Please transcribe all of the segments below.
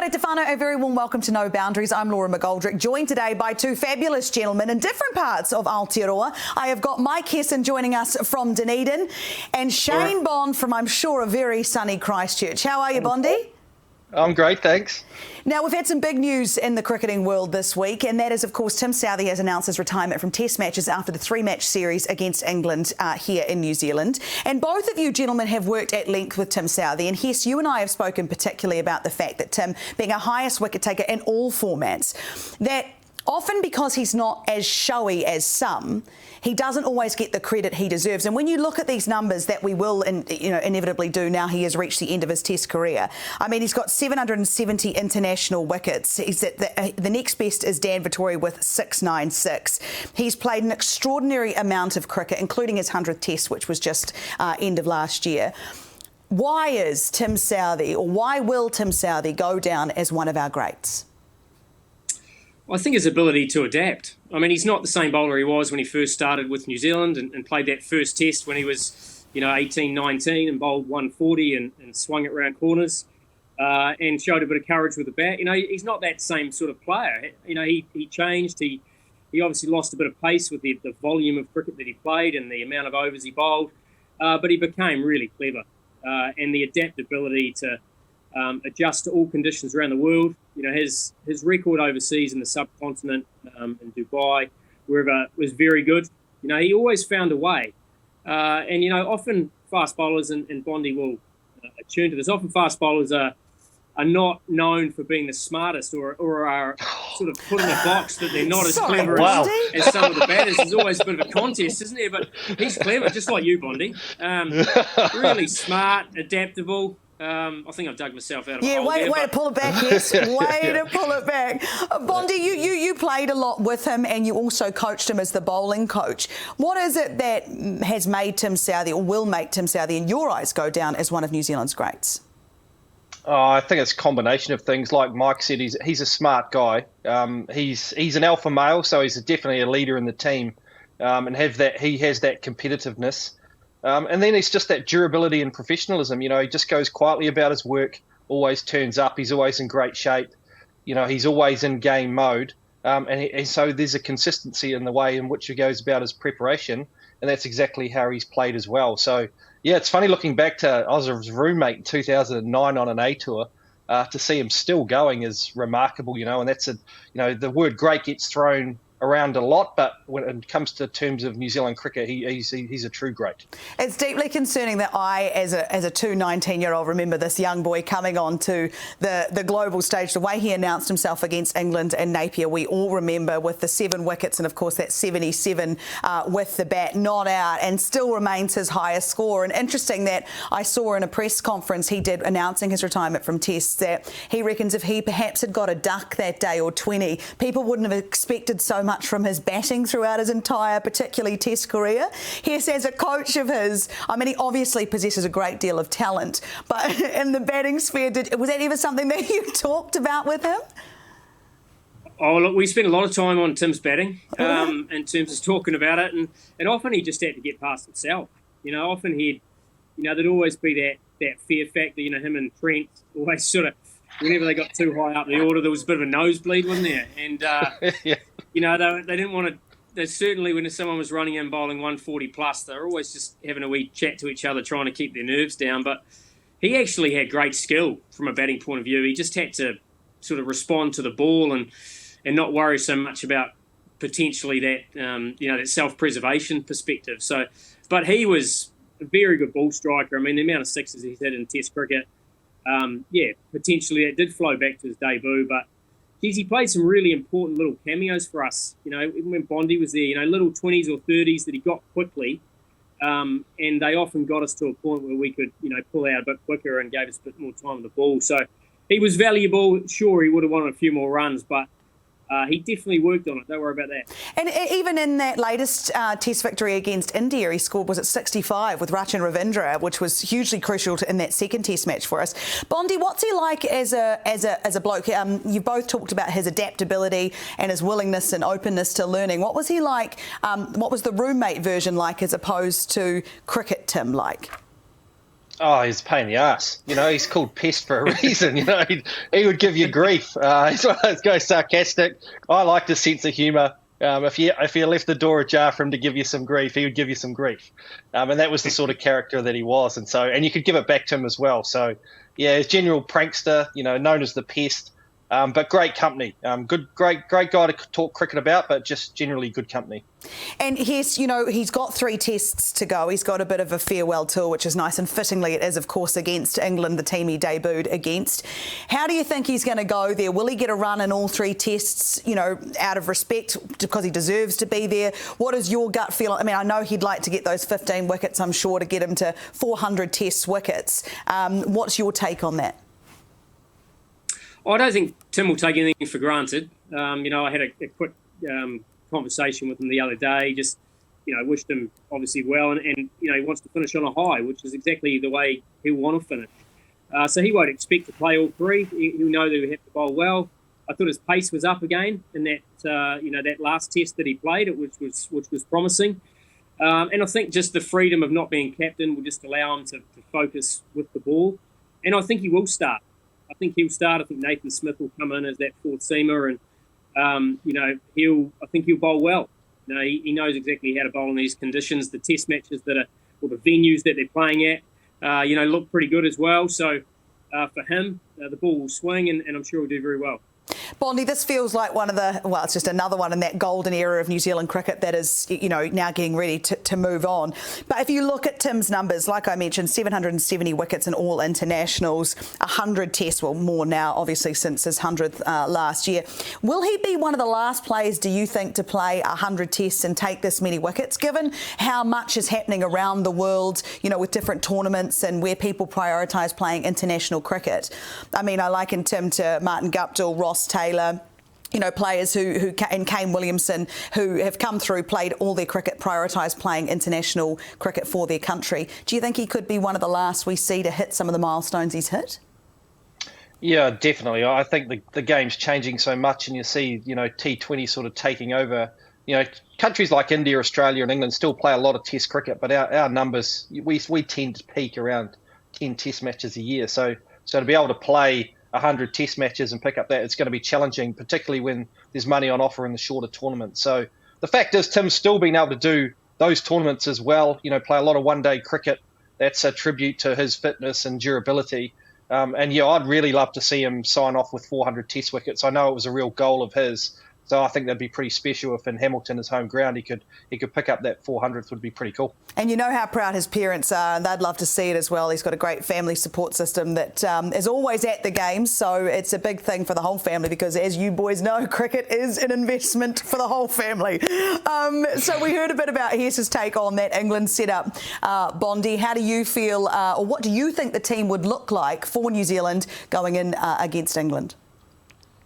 Kia ora te whānau, a very warm welcome to No Boundaries. I'm Laura McGoldrick, joined today by two fabulous gentlemen in different parts of Aotearoa. I have got Mike Hesson joining us from Dunedin and Shane Bond from, I'm sure, a very sunny Christchurch. How are you, Bondy? I'm great, thanks. Now, we've had some big news in the cricketing world this week, and that is, of course, Tim Southee has announced his retirement from Test matches after the three-match series against England here in New Zealand. And both of you gentlemen have worked at length with Tim Southee, and Hess, you and I have spoken particularly about the fact that Tim, being a highest wicket taker in all formats, that often because he's not as showy as some, he doesn't always get the credit he deserves. And when you look at these numbers that we will inevitably do now he has reached the end of his Test career, I mean, he's got 770 international wickets. He's at the next best is Dan Vettori with 696. He's played an extraordinary amount of cricket, including his 100th Test, which was just end of last year. Why is Tim Southee, or why will Tim Southee go down as one of our greats? I think his ability to adapt. I mean, he's not the same bowler he was when he first started with New Zealand and played that first test when he was, 18, 19 and bowled 140 and swung it round corners and showed a bit of courage with the bat. He's not that same sort of player. He changed. He obviously lost a bit of pace with the volume of cricket that he played and the amount of overs he bowled, but he became really clever and the adaptability to adjust to all conditions around the world. His record overseas in the subcontinent, in Dubai, wherever, was very good. He always found a way. And often fast bowlers, and Bondi will attune to this, often fast bowlers are not known for being the smartest or are sort of put in a box that they're not as clever as some of the batters. There's always a bit of a contest, isn't there? But he's clever, just like you, Bondi. Really smart, adaptable. I think I've dug myself out of a hole there, way to pull it back, yes. Way to pull it back. Bondi, you played a lot with him and you also coached him as the bowling coach. What is it that has made Tim Southee, or will make Tim Southee, in your eyes, go down as one of New Zealand's greats? I think it's a combination of things. Like Mike said, he's a smart guy. He's an alpha male, so he's definitely a leader in the team, and he has that competitiveness. And then it's just that durability and professionalism. He just goes quietly about his work, always turns up. He's always in great shape. He's always in game mode. And so there's a consistency in the way in which he goes about his preparation. And that's exactly how he's played as well. So, yeah, it's funny looking back to, I was his roommate in 2009 on an A tour. To see him still going is remarkable, and that's the word great gets thrown around a lot, but when it comes to terms of New Zealand cricket, he's a true great. It's deeply concerning that I, as a 19-year-old, remember this young boy coming on to the global stage. The way he announced himself against England and Napier, we all remember, with the 7 wickets and, of course, that 77 with the bat not out, and still remains his highest score. And interesting that I saw in a press conference he did announcing his retirement from Tests that he reckons if he perhaps had got a duck that day or 20, people wouldn't have expected so much from his batting throughout his entire, particularly Test career. Yes, as a coach of his, I mean, he obviously possesses a great deal of talent, but in the batting sphere, was that ever something that you talked about with him? Oh, look, we spent a lot of time on Tim's batting in terms of talking about it, and often he just had to get past himself. Often there'd always be that fear factor. Him and Trent always sort of, whenever they got too high up the order, there was a bit of a nosebleed, wasn't there? And yeah. They didn't want to. They certainly, when someone was running in bowling 140 plus, they were always just having a wee chat to each other, trying to keep their nerves down. But he actually had great skill from a batting point of view. He just had to sort of respond to the ball and not worry so much about potentially that that self-preservation perspective. So, but he was a very good ball striker. I mean, the amount of sixes he's had in Test cricket, potentially that did flow back to his debut, but he played some really important little cameos for us. Even when Bondi was there, little 20s or 30s that he got quickly, and they often got us to a point where we could, pull out a bit quicker and gave us a bit more time on the ball. So he was valuable. Sure, he would have wanted a few more runs, but he definitely worked on it. Don't worry about that. And even in that latest Test victory against India, he scored, was it 65 with Rachin Ravindra, which was hugely crucial in that second Test match for us. Bondi, what's he like as a bloke? You both talked about his adaptability and his willingness and openness to learning. What was he like? What was the roommate version like as opposed to cricket Tim like? Oh, he's a pain in the ass. He's called Pest for a reason. He would give you grief. He's one of those guys, sarcastic. I like his sense of humour. If you left the door ajar for him to give you some grief, he would give you some grief. And that was the sort of character that he was. And you could give it back to him as well. So, yeah, he's general prankster, known as the Pest. But great company. Great guy to talk cricket about, but just generally good company. And he's got 3 tests to go. He's got a bit of a farewell tour, which is nice, and fittingly it is, of course, against England, the team he debuted against. How do you think he's going to go there? Will he get a run in all 3 tests, out of respect because he deserves to be there? What is your gut feel? I mean, I know he'd like to get those 15 wickets, I'm sure, to get him to 400 test wickets. What's your take on that? I don't think Tim will take anything for granted. I had a quick conversation with him the other day, just, wished him obviously well, and he wants to finish on a high, which is exactly the way he'll want to finish. So he won't expect to play all 3. He'll know that he'll have to bowl well. I thought his pace was up again in that, that last test that he played, which was promising. And I think just the freedom of not being captain will just allow him to focus with the ball. And I think he will start. I think he'll start. I think Nathan Smith will come in as that 4th seamer, and I think he'll bowl well. He knows exactly how to bowl in these conditions. The test matches the venues that they're playing at, look pretty good as well. So for him, the ball will swing, and I'm sure he'll do very well. Bondi, this feels like it's just another one in that golden era of New Zealand cricket that is, now getting ready to move on. But if you look at Tim's numbers, like I mentioned, 770 wickets in all internationals, 100 tests, well, more now, obviously, since his 100th last year. Will he be one of the last players, do you think, to play 100 tests and take this many wickets, given how much is happening around the world, with different tournaments and where people prioritise playing international cricket? I mean, I liken Tim to Martin Guptill, Ross Taylor, players who and Kane Williamson, who have come through, played all their cricket, prioritised playing international cricket for their country. Do you think he could be one of the last we see to hit some of the milestones he's hit? Yeah, definitely. I think the game's changing so much, and you see, T20 sort of taking over. Countries like India, Australia and England still play a lot of test cricket, but our numbers, we tend to peak around 10 test matches a year. So to be able to play 100 test matches and pick up that, it's going to be challenging, particularly when there's money on offer in the shorter tournaments. So the fact is, Tim's still been able to do those tournaments as well, play a lot of one-day cricket. That's a tribute to his fitness and durability. I'd really love to see him sign off with 400 test wickets. I know it was a real goal of his. So I think that'd be pretty special if in Hamilton, his home ground, he could pick up that 400th. Would be pretty cool. And you know how proud his parents are, and they'd love to see it as well. He's got a great family support system that is always at the games, so it's a big thing for the whole family because, as you boys know, cricket is an investment for the whole family. So we heard a bit about Hess's take on that England setup. Bondi, how do you feel, or what do you think the team would look like for New Zealand going in against England?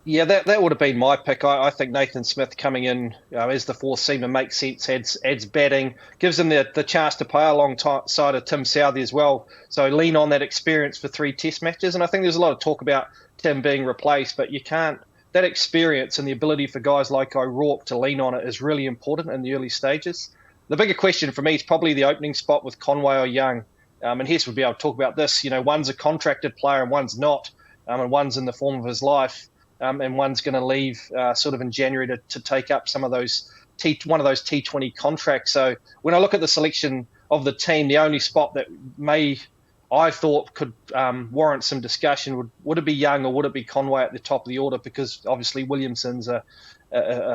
Yeah, that would have been my pick. I think Nathan Smith coming in as the 4th seamer makes sense, adds batting, gives him the chance to play alongside of Tim Southee as well. So lean on that experience for 3 test matches. And I think there's a lot of talk about Tim being replaced, but you can't. That experience and the ability for guys like O'Rourke to lean on it is really important in the early stages. The bigger question for me is probably the opening spot with Conway or Young. And Hess would be able to talk about this. One's a contracted player and one's not, and one's in the form of his life. And one's going to leave sort of in January to take up some of those one of those T20 contracts. So when I look at the selection of the team, the only spot that I thought could warrant some discussion would it be Young or would it be Conway at the top of the order? Because obviously Williamson's a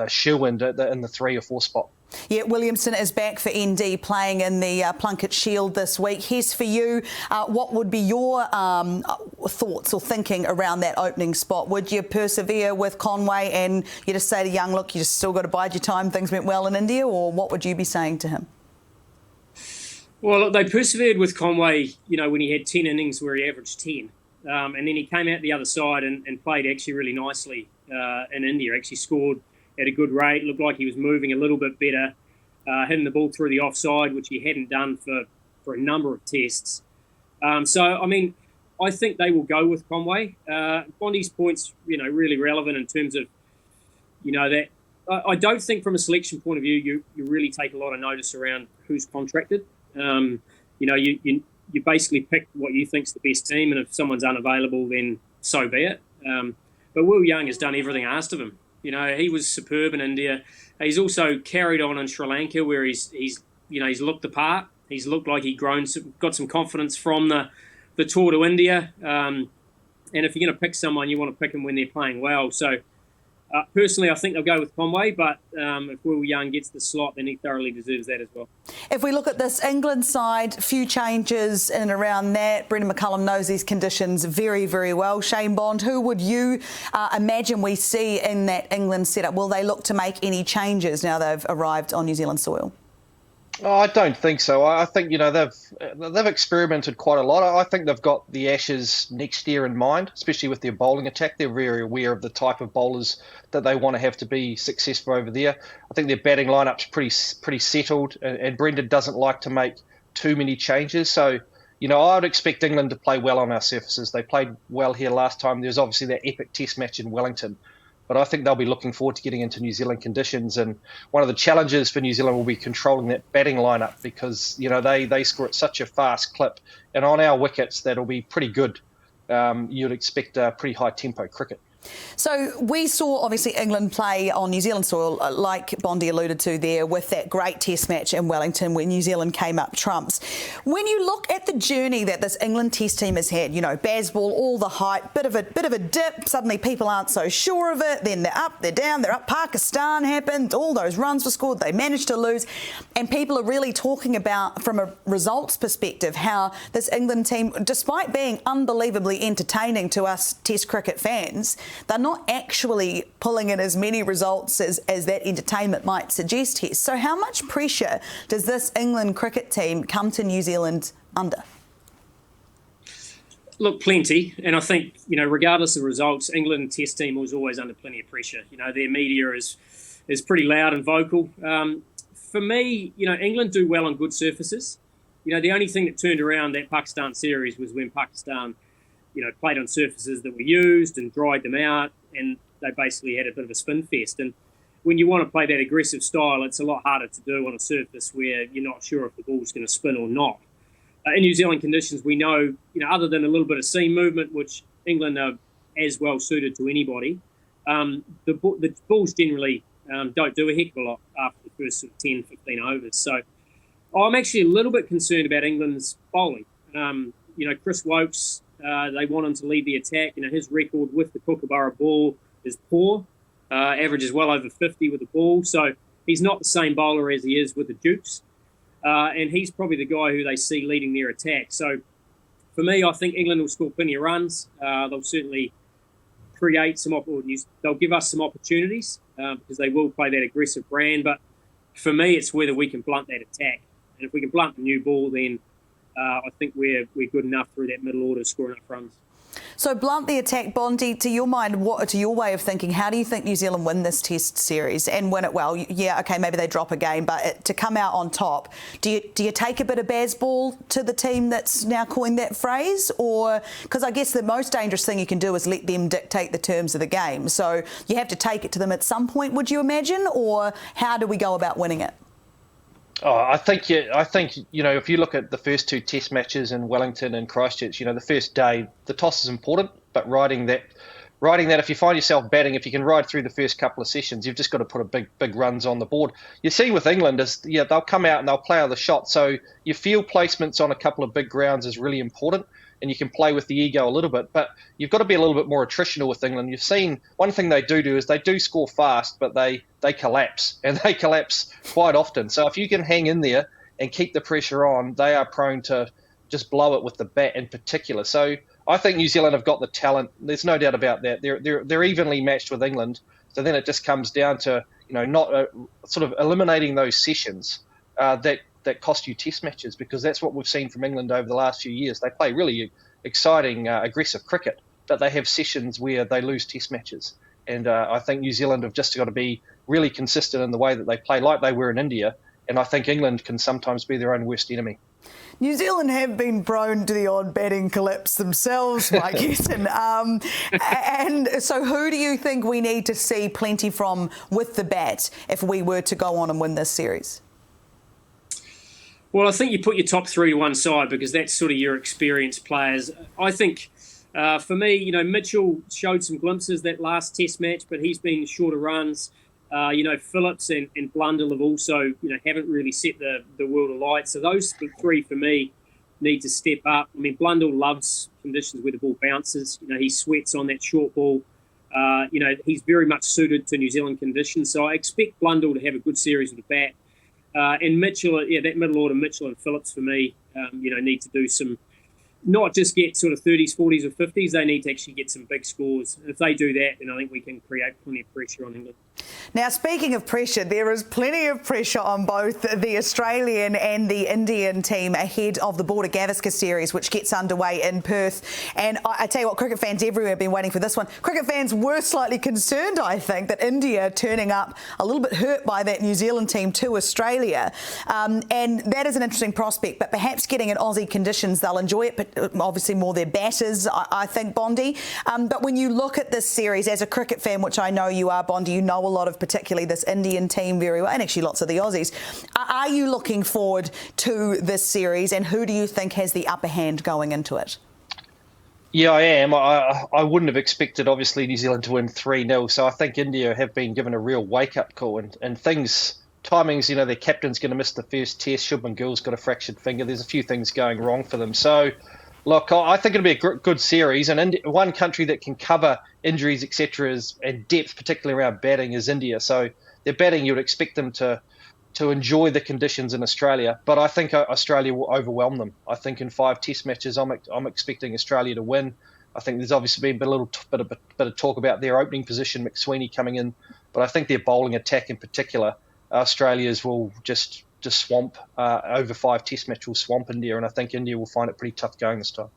shoe-in in the 3 or 4 spot. Yeah, Williamson is back for ND playing in the Plunket Shield this week. Hess, for you, what would be your thoughts or thinking around that opening spot? Would you persevere with Conway and you just say to Young, look, you just still got to bide your time, things went well in India, or what would you be saying to him? Well, look, they persevered with Conway, when he had 10 innings where he averaged 10. And then he came out the other side and played actually really nicely in India, actually scored at a good rate, looked like he was moving a little bit better, hitting the ball through the offside, which he hadn't done for a number of tests. I think they will go with Conway. Bondi's point's, really relevant in terms of, that I don't think from a selection point of view, you really take a lot of notice around who's contracted. You you basically pick what you think's the best team, and if someone's unavailable, then so be it. But Will Young has done everything asked of him. You know, he was superb in India. He's also carried on in Sri Lanka, where he's looked the part. He's looked like he's got some confidence from the tour to India. And if you're going to pick someone, you want to pick them when they're playing well. So personally, I think they'll go with Conway, but if Will Young gets the slot, then he thoroughly deserves that as well. If we look at this England side, few changes in and around that. Brendan McCullum knows these conditions very, very well. Shane Bond, who would you imagine we see in that England setup? Will they look to make any changes now they've arrived on New Zealand soil? Oh, I don't think so. I think, they've experimented quite a lot. I think they've got the Ashes next year in mind, especially with their bowling attack. They're very aware of the type of bowlers that they want to have to be successful over there. I think their batting lineup's pretty settled, and Brendan doesn't like to make too many changes. So, I would expect England to play well on our surfaces. They played well here last time. There's obviously that epic test match in Wellington. But I think they'll be looking forward to getting into New Zealand conditions. And one of the challenges for New Zealand will be controlling that batting lineup because, they score at such a fast clip. And on our wickets, that'll be pretty good. You'd expect pretty high tempo cricket. So we saw, obviously, England play on New Zealand soil, like Bondi alluded to there, with that great test match in Wellington where New Zealand came up trumps. When you look at the journey that this England test team has had, Bazball, all the hype, bit of a dip, suddenly people aren't so sure of it, then they're up, they're down, they're up. Pakistan happened, all those runs were scored, they managed to lose, and people are really talking about, from a results perspective, how this England team, despite being unbelievably entertaining to us test cricket fans, they're not actually pulling in as many results as that entertainment might suggest here. So how much pressure does this England cricket team come to New Zealand under? Look, plenty. And I think, regardless of results, England test team was always under plenty of pressure. Their media is pretty loud and vocal. For me, England do well on good surfaces. The only thing that turned around that Pakistan series was when Pakistan played on surfaces that were used and dried them out, and they basically had a bit of a spin fest. And when you want to play that aggressive style, it's a lot harder to do on a surface where you're not sure if the ball's going to spin or not. In New Zealand conditions, we know, other than a little bit of seam movement, which England are as well suited to anybody, the balls generally don't do a heck of a lot after the first 10, 15 overs. So I'm actually a little bit concerned about England's bowling. Chris Wokes, they want him to lead the attack. His record with the Kookaburra ball is poor. Averages well over 50 with the ball. So he's not the same bowler as he is with the Dukes. And he's probably the guy who they see leading their attack. So for me, I think England will score plenty of runs. They'll certainly create some opportunities. They'll give us some opportunities because they will play that aggressive brand. But for me, it's whether we can blunt that attack. And if we can blunt the new ball, then I think we're good enough through that middle order to score enough runs. So blunt the attack, Bondi, to your mind, to your way of thinking, how do you think New Zealand win this test series and win it well? Yeah, OK, maybe they drop a game, but to come out on top, do you take a bit of Bazball to the team that's now coined that phrase? Or, because I guess the most dangerous thing you can do is let them dictate the terms of the game. So you have to take it to them at some point, would you imagine? Or how do we go about winning it? Oh, I think if you look at the first two test matches in Wellington and Christchurch, the first day, the toss is important, but riding that, if you find yourself batting, if you can ride through the first couple of sessions, you've just got to put a big runs on the board. You see with England is, they'll come out and they'll play on the shot. So your field placements on a couple of big grounds is really important, and you can play with the ego a little bit, but you've got to be a little bit more attritional with England. You've seen one thing they do is they do score fast, but they collapse, and they collapse quite often. So if you can hang in there and keep the pressure on, they are prone to just blow it with the bat in particular. So I think New Zealand have got the talent. There's no doubt about that. They're evenly matched with England. So then it just comes down to not sort of eliminating those sessions that cost you test matches, because that's what we've seen from England over the last few years. They play really exciting, aggressive cricket, but they have sessions where they lose test matches. And I think New Zealand have just got to be really consistent in the way that they play, like they were in India. And I think England can sometimes be their own worst enemy. New Zealand have been prone to the odd batting collapse themselves, Mike Hesson. And so who do you think we need to see plenty from with the bat if we were to go on and win this series? Well, I think you put your top three to one side because that's sort of your experienced players. I think, for me, Mitchell showed some glimpses that last Test match, but he's been shorter runs. Phillips and Blundell have also, haven't really set the world alight. So those three, for me, need to step up. I mean, Blundell loves conditions where the ball bounces. He sweats on that short ball. He's very much suited to New Zealand conditions. So I expect Blundell to have a good series with the bat. And Mitchell, that middle order, Mitchell and Phillips, for me, need to do some, not just get sort of 30s, 40s or 50s, they need to actually get some big scores. And if they do that, then I think we can create plenty of pressure on England. Now, speaking of pressure, there is plenty of pressure on both the Australian and the Indian team ahead of the Border Gavaskar series, which gets underway in Perth. And I tell you what, cricket fans everywhere have been waiting for this one. Cricket fans were slightly concerned, I think, that India turning up a little bit hurt by that New Zealand team to Australia. And that is an interesting prospect, but perhaps getting in Aussie conditions, they'll enjoy it, but obviously more their batters, I think, Bondi. But when you look at this series, as a cricket fan, which I know you are, Bondi, you know a lot of particularly this Indian team very well, and actually lots of the Aussies. Are you looking forward to this series, and who do you think has the upper hand going into it? Yeah, I am. I wouldn't have expected, obviously, New Zealand to win 3-0, so I think India have been given a real wake-up call, and timings, their captain's going to miss the first test, Shubman Gill's got a fractured finger, there's a few things going wrong for them. So, look, I think it'll be a good series, and one country that can cover injuries, etc., and depth, particularly around batting, is India. So their batting, you would expect them to enjoy the conditions in Australia, but I think Australia will overwhelm them. I think in 5 Test matches, I'm expecting Australia to win. I think there's obviously been a little bit of talk about their opening position, McSweeney coming in, but I think their bowling attack in particular, Australia's will just swamp over 5 Test matches will swamp India, and I think India will find it pretty tough going this time.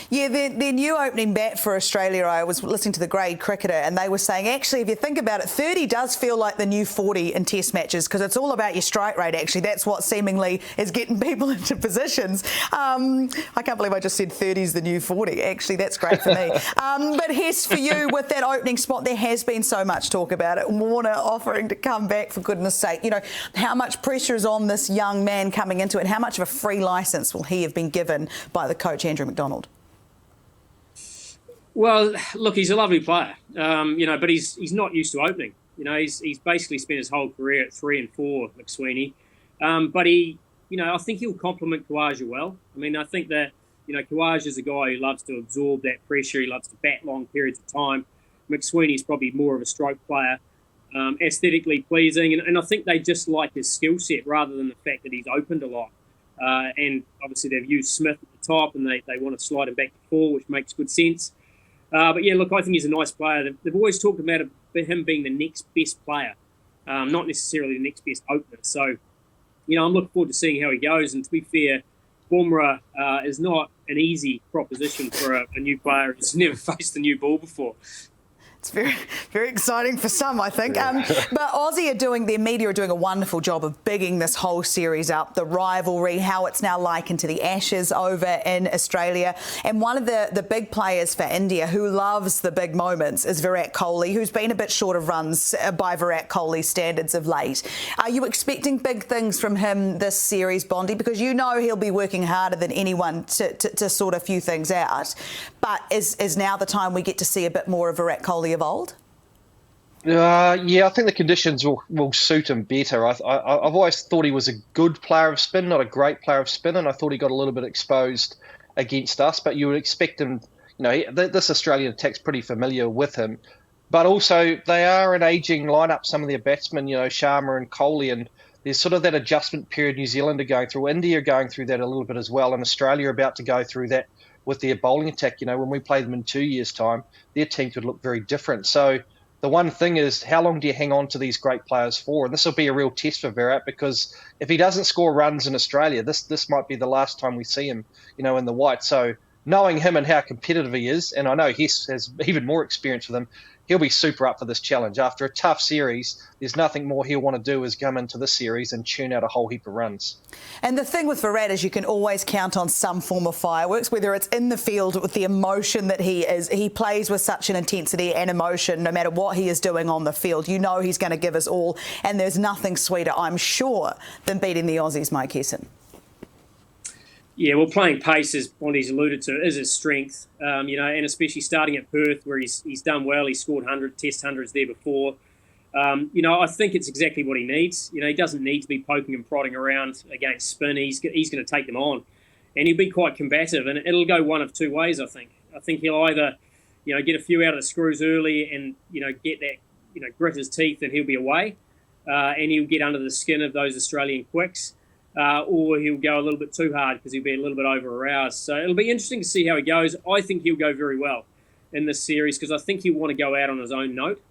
Yeah, their new opening bat for Australia, I was listening to the Grade Cricketer, and they were saying, actually, if you think about it, 30 does feel like the new 40 in Test matches because it's all about your strike rate, actually. That's what seemingly is getting people into positions. I can't believe I just said 30 is the new 40. Actually, that's great for me. But Hess, for you, with that opening spot, there has been so much talk about it. Warner offering to come back, for goodness sake. How much pressure is on this young man coming into it? How much of a free licence will he have been given by the coach, Andrew McDonald? Well, look, he's a lovely player, but he's not used to opening. He's basically spent his whole career at 3 and 4, McSweeney. But I think he'll complement Khawaja well. I mean, I think that, Khawaja is a guy who loves to absorb that pressure. He loves to bat long periods of time. McSweeney's probably more of a stroke player, aesthetically pleasing. And I think they just like his skill set rather than the fact that he's opened a lot. And obviously they've used Smith at the top and they want to slide him back to 4, which makes good sense. But yeah, look, I think he's a nice player. They've always talked about him being the next best player, not necessarily the next best opener. So, I'm looking forward to seeing how he goes. And to be fair, Bumrah is not an easy proposition for a new player who's never faced the new ball before. It's very, very exciting for some, I think. But their media are doing a wonderful job of bigging this whole series up, the rivalry, how it's now likened to the Ashes over in Australia. And one of the big players for India who loves the big moments is Virat Kohli, who's been a bit short of runs by Virat Kohli's standards of late. Are you expecting big things from him this series, Bondi? Because he'll be working harder than anyone to sort a few things out. But is now the time we get to see a bit more of Virat Kohli of old? Yeah, I think the conditions will suit him better. I've always thought he was a good player of spin, not a great player of spin, and I thought he got a little bit exposed against us. But you would expect him, this Australian attack's pretty familiar with him. But also, they are an ageing lineup, some of their batsmen, Sharma and Kohli, and there's sort of that adjustment period New Zealand are going through. India are going through that a little bit as well, and Australia are about to go through that with their bowling attack. When we play them in 2 years' time, their team could look very different. So the one thing is, how long do you hang on to these great players for? And this will be a real test for Virat, because if he doesn't score runs in Australia, this might be the last time we see him, in the white. So knowing him and how competitive he is, and I know Hess has even more experience with him, he'll be super up for this challenge. After a tough series, there's nothing more he'll want to do is come into this series and tune out a whole heap of runs. And the thing with Virat is you can always count on some form of fireworks, whether it's in the field with the emotion that he plays with such an intensity and emotion, no matter what he is doing on the field. He's going to give us all, and there's nothing sweeter, I'm sure, than beating the Aussies, Mike Hesson. Yeah, well, playing pace, as Bondi's alluded to, is his strength. And especially starting at Perth, where he's done well. He scored test hundreds there before. I think it's exactly what he needs. He doesn't need to be poking and prodding around against spin. He's going to take them on, and he'll be quite combative. And it'll go one of two ways. I think he'll either, get a few out of the screws early and get that, grit his teeth, and he'll be away, and he'll get under the skin of those Australian quicks. Or he'll go a little bit too hard because he'll be a little bit over-aroused. So it'll be interesting to see how he goes. I think he'll go very well in this series because I think he'll want to go out on his own note.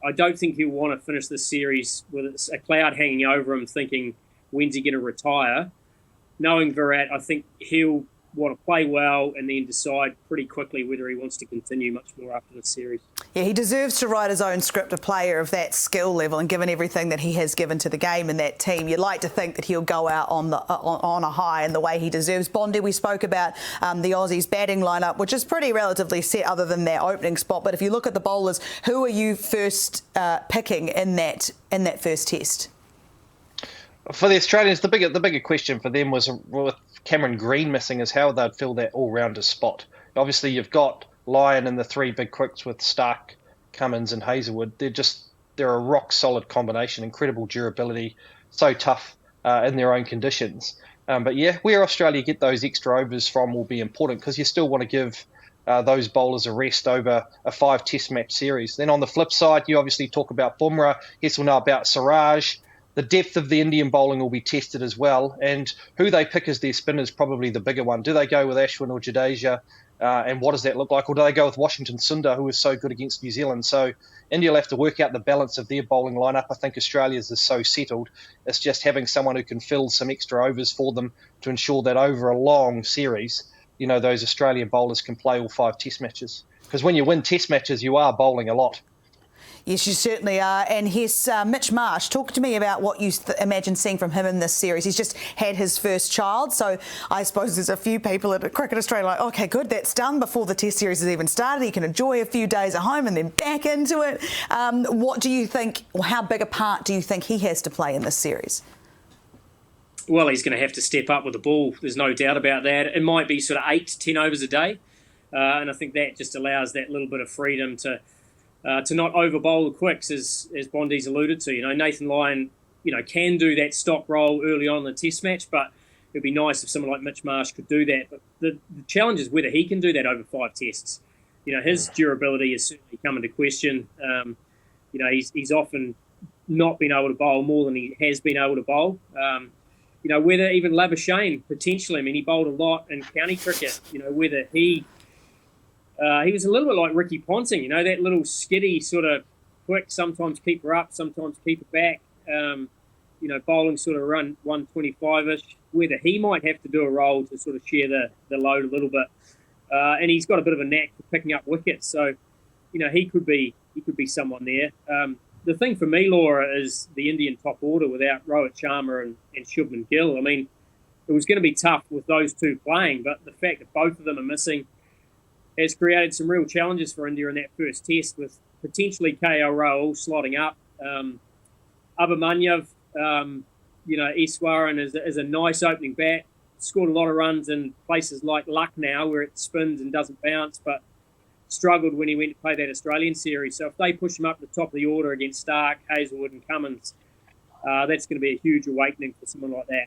I don't think he'll want to finish this series with a cloud hanging over him thinking, when's he going to retire? Knowing Virat, I think he'll want to play well and then decide pretty quickly whether he wants to continue much more after the series. Yeah, he deserves to write his own script, a player of that skill level, and given everything that he has given to the game and that team, you'd like to think that he'll go out on a high in the way he deserves. Bondi, we spoke about the Aussies' batting lineup, which is pretty relatively set other than their opening spot. But if you look at the bowlers, who are you first picking in that first test? For the Australians, the bigger question for them was with Cameron Green missing is how they'd fill that all-rounder spot. Obviously, you've got Lyon and the three big quicks with Stark, Cummins and Hazelwood. They're a rock-solid combination, incredible durability, so tough in their own conditions. But yeah, where Australia get those extra overs from will be important because you still want to give those bowlers a rest over a 5 test match series. Then on the flip side, you obviously talk about Bumrah. Yes, we'll know about Siraj. The depth of the Indian bowling will be tested as well, and who they pick as their spinner is probably the bigger one. Do they go with Ashwin or Jadeja, and what does that look like? Or do they go with Washington Sundar, who is so good against New Zealand? So India will have to work out the balance of their bowling lineup. I think Australia's is so settled. It's just having someone who can fill some extra overs for them to ensure that over a long series, those Australian bowlers can play all 5 test matches. Because when you win test matches, you are bowling a lot. Yes, you certainly are. And here's Mitch Marsh. Talk to me about what you imagine seeing from him in this series. He's just had his first child, so I suppose there's a few people at Cricket Australia like, OK, good, that's done before the Test series has even started. He can enjoy a few days at home and then back into it. What do you think, or how big a part do you think he has to play in this series? Well, he's going to have to step up with the ball. There's no doubt about that. It might be sort of 8 to 10 overs a day, and I think that just allows that little bit of freedom to not over bowl the quicks, as Bondi's alluded to. Nathan Lyon, can do that stop roll early on in the Test match, but it'd be nice if someone like Mitch Marsh could do that. But the challenge is whether he can do that over 5 tests. His durability has certainly come into question. He's often not been able to bowl more than he has been able to bowl. Whether even Labuschagne, potentially, he bowled a lot in county cricket, whether he was a little bit like Ricky Ponting, that little skiddy sort of quick, sometimes keep her up, sometimes keep her back, bowling sort of run 125-ish, whether he might have to do a role to sort of share the load a little bit. And he's got a bit of a knack for picking up wickets, so, he could be someone there. The thing for me, Laura, is the Indian top order without Rohit Sharma and Shubman Gill. It was going to be tough with those two playing, but the fact that both of them are missing has created some real challenges for India in that first test, with potentially KL Rahul slotting up. Abhimanyu, Iswaran is a nice opening bat, scored a lot of runs in places like Lucknow where it spins and doesn't bounce, but struggled when he went to play that Australian series. So if they push him up to the top of the order against Stark, Hazelwood and Cummins, that's going to be a huge awakening for someone like that.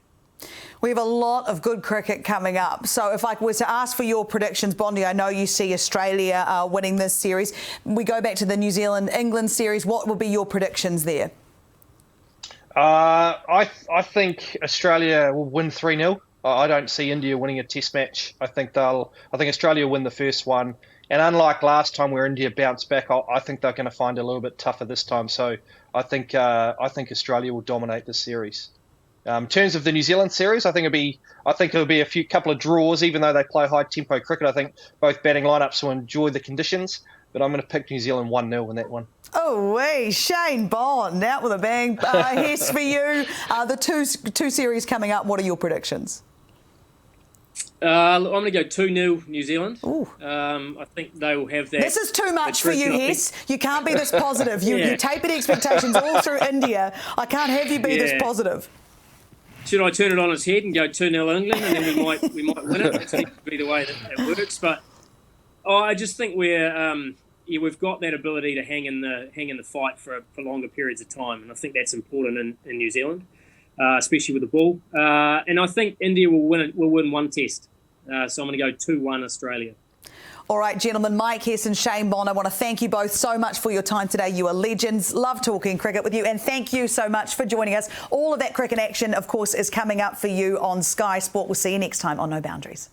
We have a lot of good cricket coming up. So if I was to ask for your predictions, Bondi, I know you see Australia winning this series. We go back to the New Zealand-England series. What would be your predictions there? I think Australia will win 3-0. I don't see India winning a test match. I think Australia will win the first one. And unlike last time where India bounced back, I think they're going to find it a little bit tougher this time. So I think Australia will dominate this series. In terms of the New Zealand series, I think it'll be a couple of draws, even though they play high tempo cricket. I think both batting lineups will enjoy the conditions, but I'm going to pick New Zealand 1-0 in that one. Oh, wait, Shane Bond out with a bang. Here's for you. The two series coming up. What are your predictions? I'm going to go 2-0 New Zealand. I think they will have that. This is too much for you, Hess. You can't be this positive. You tapered expectations all through India. I can't have you be this positive. should I turn it on its head and go 2-0 England, and then we might win it? That seems to be the way that it works. But I just think we've got that ability to hang in the fight for longer periods of time, and I think that's important in New Zealand, especially with the ball. And I think India will win one test. So I'm going to go 2-1 Australia. All right, gentlemen, Mike Hess and Shane Bond, I want to thank you both so much for your time today. You are legends. Love talking cricket with you, and thank you so much for joining us. All of that cricket action, of course, is coming up for you on Sky Sport. We'll see you next time on No Boundaries.